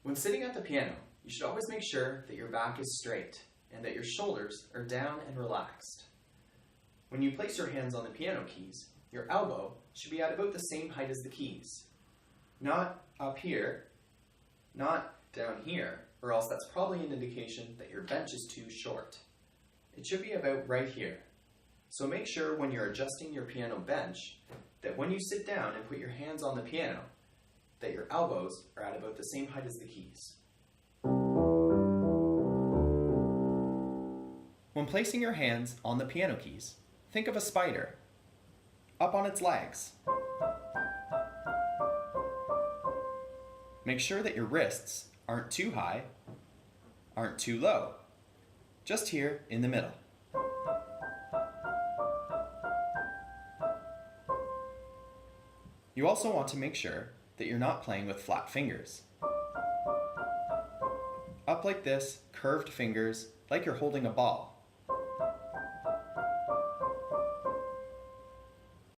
When sitting at the piano, you should always make sure that your back is straight and that your shoulders are down and relaxed. When you place your hands on the piano keys, your elbow should be at about the same height as the keys. Not up here, not down here, or else that's probably an indication that your bench is too short. It should be about right here. So make sure when you're adjusting your piano bench that when you sit down and put your hands on the piano, that your elbows are at about the same height as the keys. When placing your hands on the piano keys, think of a spider, up on its legs. Make sure that your wrists aren't too high, aren't too low, just here in the middle. You also want to make sure that you're not playing with flat fingers. Up like this, curved fingers, like you're holding a ball.